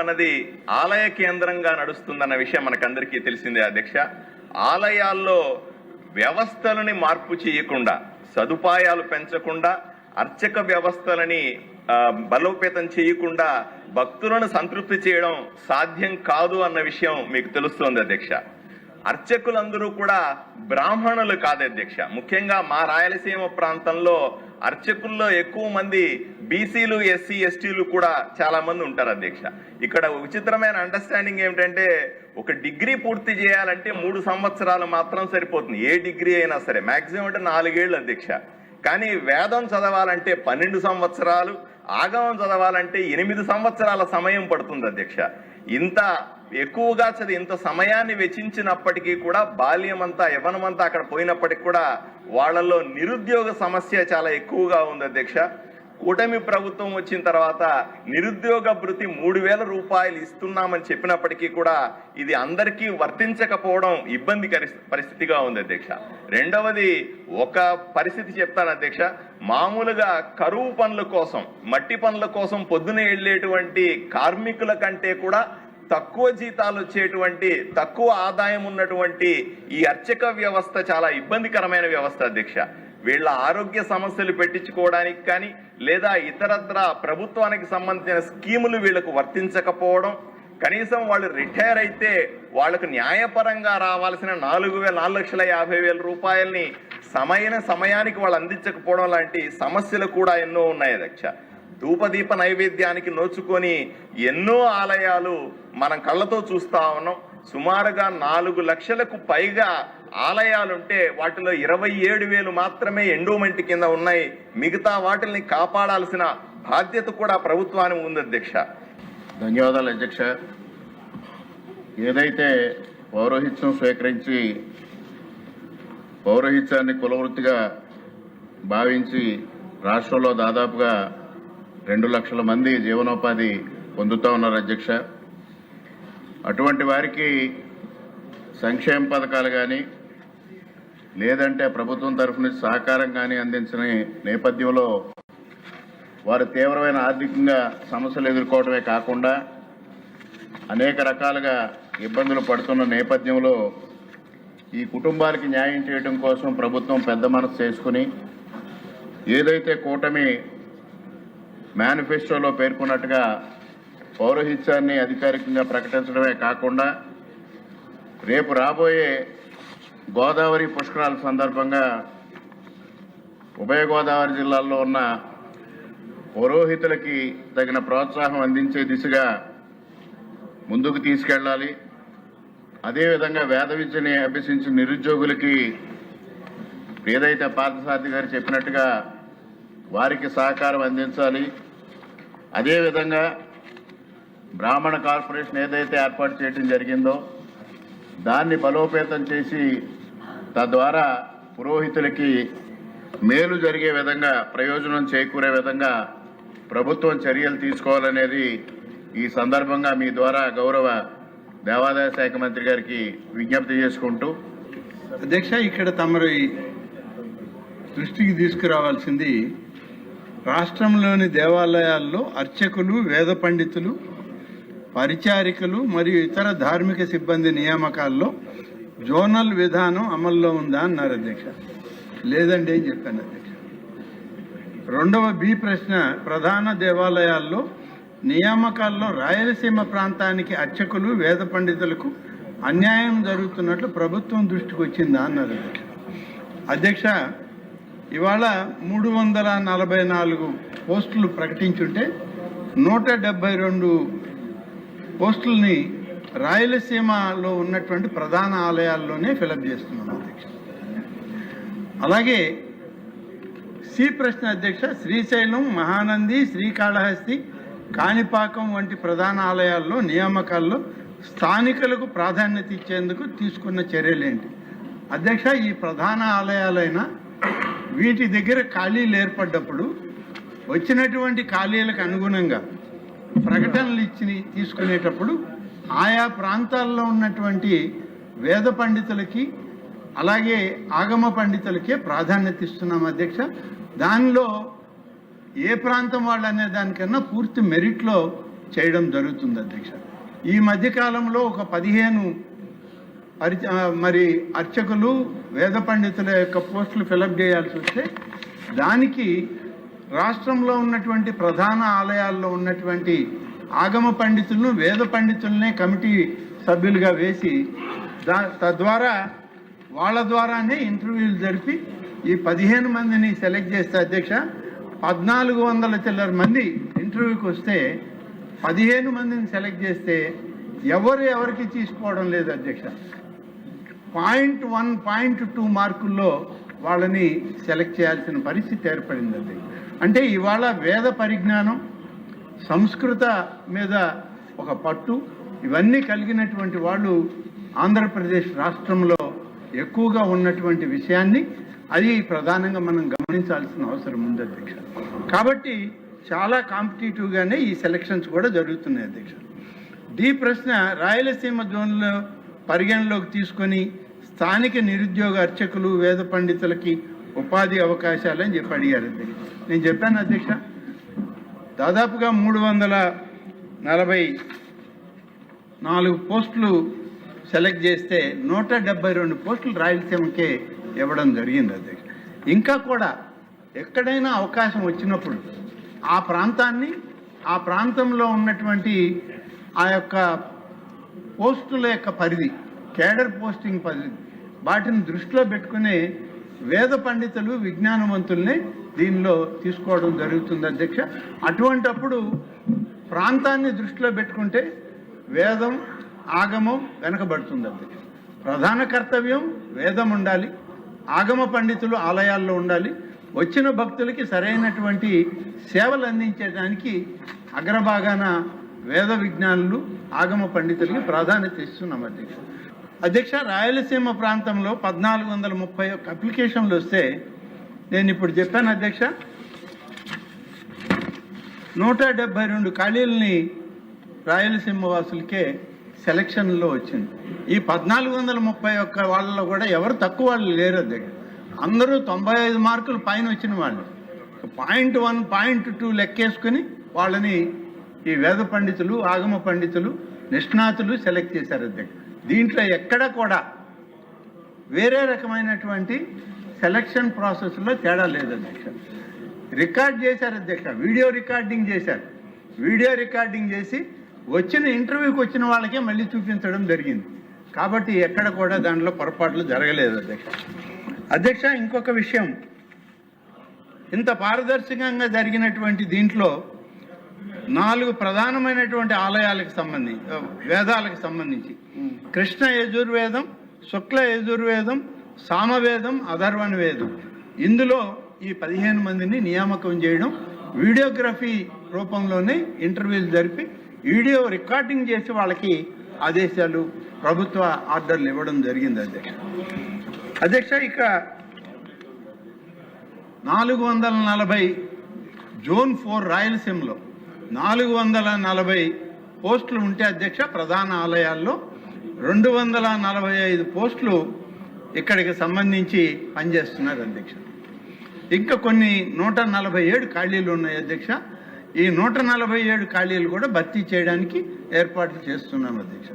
అన్నది ఆలయ కేంద్రంగా నడుస్తుందన్న విషయం మనకందరికీ తెలిసిందే అధ్యక్ష. ఆలయాల్లో వ్యవస్థలని మార్పు చేయకుండా, సదుపాయాలు పెంచకుండా, అర్చక వ్యవస్థలని బలోపేతం చేయకుండా భక్తులను సంతృప్తి చేయడం సాధ్యం కాదు అన్న విషయం మీకు తెలుస్తోంది అధ్యక్ష. అర్చకులందరూ కూడా బ్రాహ్మణులు కాదు అధ్యక్ష. ముఖ్యంగా మా రాయలసీమ ప్రాంతంలో అర్చకుల్లో ఎక్కువ మంది బీసీలు, ఎస్సీ, ఎస్టీలు కూడా చాలా మంది ఉంటారు అధ్యక్ష. ఇక్కడ విచిత్రమైన అండర్స్టాండింగ్ ఏమిటంటే, ఒక డిగ్రీ పూర్తి చేయాలంటే 3 సంవత్సరాలు మాత్రం సరిపోతుంది. ఏ డిగ్రీ అయినా సరే మాక్సిమం అంటే 4 ఏళ్ళు అధ్యక్ష. కానీ వేదం చదవాలంటే 12 సంవత్సరాలు, ఆగమం చదవాలంటే 8 సంవత్సరాల సమయం పడుతుంది అధ్యక్ష. ఇంత ఎక్కువగా ఇంత సమయాన్ని వెచ్చించినప్పటికీ కూడా బాల్యమంతా, యవ్వనమంతా అక్కడ పోయినప్పటికీ కూడా వాళ్ళల్లో నిరుద్యోగ సమస్య చాలా ఎక్కువగా ఉంది అధ్యక్ష. కూటమి ప్రభుత్వం వచ్చిన తర్వాత నిరుద్యోగ భృతి 3000 రూపాయలు ఇస్తున్నామని చెప్పినప్పటికీ కూడా ఇది అందరికీ వర్తించకపోవడం ఇబ్బందికర పరిస్థితిగా ఉంది అధ్యక్ష. రెండవది, ఒక పరిస్థితి చెప్తాను అధ్యక్ష. మామూలుగా కరువు పనుల కోసం, మట్టి పనుల కోసం పొద్దున వెళ్ళేటువంటి కార్మికుల కంటే కూడా తక్కువ జీతాలు వచ్చేటువంటి, తక్కువ ఆదాయం ఉన్నటువంటి ఈ అర్చక వ్యవస్థ చాలా ఇబ్బందికరమైన వ్యవస్థ అధ్యక్ష. వీళ్ళ ఆరోగ్య సమస్యలు పెట్టించుకోవడానికి కానీ, లేదా ఇతరత్ర ప్రభుత్వానికి సంబంధించిన స్కీములు వీళ్ళకు వర్తించకపోవడం, కనీసం వాళ్ళు రిటైర్ అయితే వాళ్ళకు న్యాయపరంగా రావాల్సిన 4,50,000 రూపాయలని సమయానికి వాళ్ళు అందించకపోవడం లాంటి సమస్యలు కూడా ఎన్నో ఉన్నాయి అధ్యక్ష. ధూపదీప నైవేద్యానికి నోచుకొని ఎన్నో ఆలయాలు మనం కళ్ళతో చూస్తా ఉన్నాం. సుమారుగా 4 లక్షలకు పైగా ఆలయాలుంటే వాటిలో 27,000 మాత్రమే ఎండోమెంట్ కింద ఉన్నాయి. మిగతా వాటిని కాపాడాల్సిన బాధ్యత కూడా ప్రభుత్వానికి ఉంది అధ్యక్ష. ధన్యవాదాలు అధ్యక్ష. ఏదైతే పౌరోహిత్యం స్వీకరించి పౌరోహిత్యాన్ని కులవృత్తిగా భావించి రాష్ట్రంలో దాదాపుగా 2 లక్షల మంది జీవనోపాధి పొందుతూ ఉన్నారు అధ్యక్ష. అటువంటి వారికి సంక్షేమ పథకాలు కానీ, లేదంటే ప్రభుత్వం తరఫు నుంచి సహకారం కానీ అందించిన నేపథ్యంలో వారు తీవ్రమైన ఆర్థికంగా సమస్యలు ఎదుర్కోవడమే కాకుండా అనేక రకాలుగా ఇబ్బందులు పడుతున్న నేపథ్యంలో ఈ కుటుంబాలకి న్యాయం చేయడం కోసం ప్రభుత్వం పెద్ద మనసు చేసుకుని ఏదైతే కూటమి మేనిఫెస్టోలో పేర్కొన్నట్టుగా పౌరోహిత్యాన్ని అధికారికంగా ప్రకటించడమే కాకుండా రేపు రాబోయే గోదావరి పుష్కరాల సందర్భంగా ఉభయ గోదావరి జిల్లాల్లో ఉన్న పౌరోహితులకి తగిన ప్రోత్సాహం అందించే దిశగా ముందుకు తీసుకెళ్లాలి. అదేవిధంగా వేద విద్యని అభ్యసించిన నిరుద్యోగులకి ఏదైతే పార్థసారథి గారు చెప్పినట్టుగా వారికి సహకారం అందించాలి. అదేవిధంగా బ్రాహ్మణ కార్పొరేషన్ ఏదైతే ఏర్పాటు చేయడం జరిగిందో దాన్ని బలోపేతం చేసి తద్వారా పురోహితులకి మేలు జరిగే విధంగా, ప్రయోజనం చేకూరే విధంగా ప్రభుత్వం చర్యలు తీసుకోవాలనేది ఈ సందర్భంగా మీ ద్వారా గౌరవ దేవాదాయ శాఖ మంత్రి గారికి విజ్ఞప్తి చేసుకుంటూ. అధ్యక్ష, ఇక్కడ తమరి దృష్టికి తీసుకురావాల్సింది, రాష్ట్రంలోని దేవాలయాల్లో అర్చకులు, వేద పండితులు, పరిచారికలు మరియు ఇతర ధార్మిక సిబ్బంది నియామకాల్లో జోనల్ విధానం అమల్లో ఉందా అన్నారు అధ్యక్ష. లేదండి అని చెప్పాను అధ్యక్ష. రెండవ బి ప్రశ్న, ప్రధాన దేవాలయాల్లో నియామకాల్లో రాయలసీమ ప్రాంతానికి అర్చకులు, వేద పండితులకు అన్యాయం జరుగుతున్నట్లు ప్రభుత్వం దృష్టికి వచ్చిందా అన్నారు అధ్యక్ష. అధ్యక్ష, ఇవాళ 344 పోస్టులు ప్రకటించుంటే 172 పోస్టుల్ని రాయలసీమలో ఉన్నటువంటి ప్రధాన ఆలయాల్లోనే ఫిలప్ చేస్తున్నాం అధ్యక్ష. అలాగే సి ప్రశ్న అధ్యక్ష, శ్రీశైలం, మహానంది, శ్రీకాళహస్తి, కాణిపాకం వంటి ప్రధాన ఆలయాల్లో నియామకాల్లో స్థానికులకు ప్రాధాన్యత ఇచ్చేందుకు తీసుకున్న చర్యలేంటి? అధ్యక్ష, ఈ ప్రధాన ఆలయాలైన వీటి దగ్గర ఖాళీలు ఏర్పడ్డప్పుడు వచ్చినటువంటి ఖాళీలకు అనుగుణంగా ప్రకటనలు తీసుకునేటప్పుడు ఆయా ప్రాంతాల్లో ఉన్నటువంటి వేద పండితులకి అలాగే ఆగమ పండితులకే ప్రాధాన్యత ఇస్తున్నాం అధ్యక్ష. దానిలో ఏ ప్రాంతం వాళ్ళు అనే దానికన్నా పూర్తి మెరిట్లో చేయడం జరుగుతుంది అధ్యక్ష. ఈ మధ్యకాలంలో ఒక 15 మరి అర్చకులు వేద పండితుల యొక్క పోస్టులు ఫిలప్ చేయాల్సి వస్తే దానికి రాష్ట్రంలో ఉన్నటువంటి ప్రధాన ఆలయాల్లో ఉన్నటువంటి ఆగమ పండితులను వేద పండితులనే కమిటీ సభ్యులుగా వేసి తద్వారా వాళ్ళ ద్వారానే ఇంటర్వ్యూలు జరిపి ఈ 15 మందిని సెలెక్ట్ చేస్తే అధ్యక్ష 1400 చిల్లర మంది ఇంటర్వ్యూకి వస్తే 15 మందిని సెలెక్ట్ చేస్తే ఎవరికి తీసుకోవడం లేదు అధ్యక్ష. 0.1, 0.2 మార్కుల్లో వాళ్ళని సెలెక్ట్ చేయాల్సిన పరిస్థితి ఏర్పడింది అధ్యక్ష. అంటే ఇవాళ వేద పరిజ్ఞానం, సంస్కృత మీద ఒక పట్టు ఇవన్నీ కలిగినటువంటి వాళ్ళు ఆంధ్రప్రదేశ్ రాష్ట్రంలో ఎక్కువగా ఉన్నటువంటి విషయాన్ని అది ప్రధానంగా మనం గమనించాల్సిన అవసరం ఉంది అధ్యక్ష. కాబట్టి చాలా కాంపిటేటివ్గానే ఈ సెలక్షన్స్ కూడా జరుగుతున్నాయి అధ్యక్ష. ఈ ప్రశ్న రాయలసీమ జోన్లో పరిగణలోకి తీసుకొని స్థానిక నిరుద్యోగ అర్చకులు వేద పండితులకి ఉపాధి అవకాశాలని చెప్పి అడిగారు అధ్యక్ష. నేను చెప్పాను అధ్యక్ష, దాదాపుగా 344 పోస్టులు సెలెక్ట్ చేస్తే 172 పోస్టులు రాయలసీమకే ఇవ్వడం జరిగింది అధ్యక్ష. ఇంకా కూడా ఎక్కడైనా అవకాశం వచ్చినప్పుడు ఆ ప్రాంతాన్ని, ఆ ప్రాంతంలో ఉన్నటువంటి ఆ యొక్క పోస్టుల యొక్క పరిధి, కేడర్ పోస్టింగ్ పరిధి, వాటిని దృష్టిలో పెట్టుకునే వేద పండితులు విజ్ఞానవంతుల్ని దీనిలో తీసుకోవడం జరుగుతుంది అధ్యక్ష. అటువంటప్పుడు ప్రాంతాన్ని దృష్టిలో పెట్టుకుంటే వేదం, ఆగమం వెనకబడుతుంది అధ్యక్ష. ప్రధాన కర్తవ్యం వేదం ఉండాలి, ఆగమ పండితులు ఆలయాల్లో ఉండాలి, వచ్చిన భక్తులకి సరైనటువంటి సేవలు అందించడానికి అగ్రభాగాన వేద విజ్ఞానులు, ఆగమ పండితులకి ప్రాధాన్యత ఇస్తున్నాం అధ్యక్ష. అధ్యక్ష, రాయలసీమ ప్రాంతంలో 1431 అప్లికేషన్లు వస్తే నేను ఇప్పుడు చెప్పాను అధ్యక్ష, 172 ఖాళీలని రాయలసీమ వాసులకే సెలక్షన్లో వచ్చింది. ఈ 1431 వాళ్ళలో కూడా ఎవరు తక్కువ వాళ్ళు లేరు అధ్యక్ష. అందరూ 95 మార్కులు పైన వచ్చిన వాళ్ళు. 0.1, 0.2 లెక్కేసుకుని వాళ్ళని ఈ వేద పండితులు, ఆగమ పండితులు, నిష్ణాతులు సెలెక్ట్ చేశారు అధ్యక్ష. దీంట్లో ఎక్కడ కూడా వేరే రకమైనటువంటి సెలక్షన్ ప్రాసెస్లో తేడా లేదు అధ్యక్ష. రికార్డ్ చేశారు అధ్యక్ష, వీడియో రికార్డింగ్ చేశారు. వీడియో రికార్డింగ్ చేసి వచ్చిన ఇంటర్వ్యూకి వచ్చిన వాళ్ళకే మళ్ళీ చూపించడం జరిగింది. కాబట్టి ఎక్కడ కూడా దాంట్లో పొరపాట్లు జరగలేదు అధ్యక్ష. అధ్యక్ష, ఇంకొక విషయం, ఇంత పారదర్శకంగా జరిగినటువంటి దీంట్లో 4 ప్రధానమైనటువంటి ఆలయాలకు సంబంధించి, వేదాలకు సంబంధించి కృష్ణ యజుర్వేదం, శుక్ల యజుర్వేదం, సామవేదం, అథర్వణ వేదం, ఇందులో ఈ 15 మందిని నియామకం చేయడం, వీడియోగ్రఫీ రూపంలోనే ఇంటర్వ్యూలు జరిపి వీడియో రికార్డింగ్ చేసి వాళ్ళకి ఆదేశాలు, ప్రభుత్వ ఆర్డర్లు ఇవ్వడం జరిగింది అధ్యక్ష. అధ్యక్ష, ఇక 440 జోన్ 4 రాయలసీమలో 440 పోస్టులు ఉంటే అధ్యక్ష, ప్రధాన ఆలయాల్లో 245 పోస్టులు ఇక్కడికి సంబంధించి పనిచేస్తున్నారు అధ్యక్ష. ఇంకా కొన్ని 147 ఖాళీలు ఉన్నాయి అధ్యక్ష. ఈ 147 ఖాళీలు కూడా భర్తీ చేయడానికి ఏర్పాట్లు చేస్తున్నాం అధ్యక్ష.